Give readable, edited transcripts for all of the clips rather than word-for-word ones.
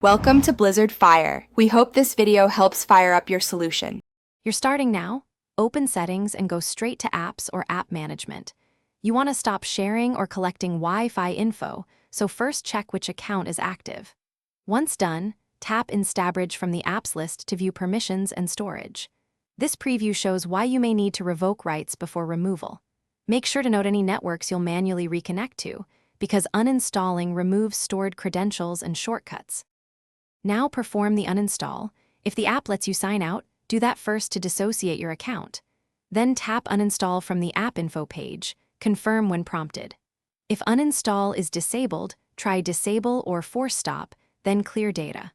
Welcome to Blizzard Fire. We hope this video helps fire up your solution. You're starting now? Open Settings and go straight to Apps or App Management. You want to stop sharing or collecting Wi-Fi info, so first check which account is active. Once done, tap Instabridge from the Apps list to view permissions and storage. This preview shows why you may need to revoke rights before removal. Make sure to note any networks you'll manually reconnect to, because uninstalling removes stored credentials and shortcuts. Now perform the uninstall. If the app lets you sign out, do that first to dissociate your account. Then tap Uninstall from the App Info page. Confirm when prompted. If uninstall is disabled, try Disable or Force Stop, then clear data.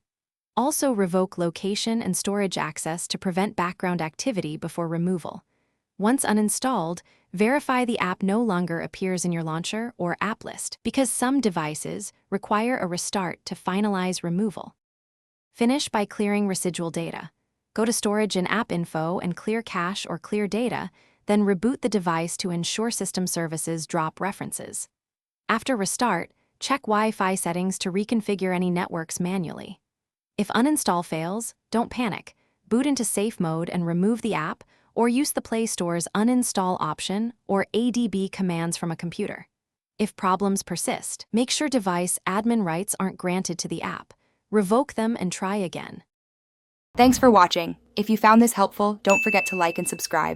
Also revoke location and storage access to prevent background activity before removal. Once uninstalled, verify the app no longer appears in your launcher or app list, because some devices require a restart to finalize removal. Finish by clearing residual data. Go to Storage and App Info and clear cache or clear data, then reboot the device to ensure system services drop references. After restart, check Wi-Fi settings to reconfigure any networks manually. If uninstall fails, don't panic. Boot into safe mode and remove the app, or use the Play Store's uninstall option or ADB commands from a computer. If problems persist, make sure device admin rights aren't granted to the app. Revoke them and try again. Thanks for watching. If you found this helpful, don't forget to like and subscribe.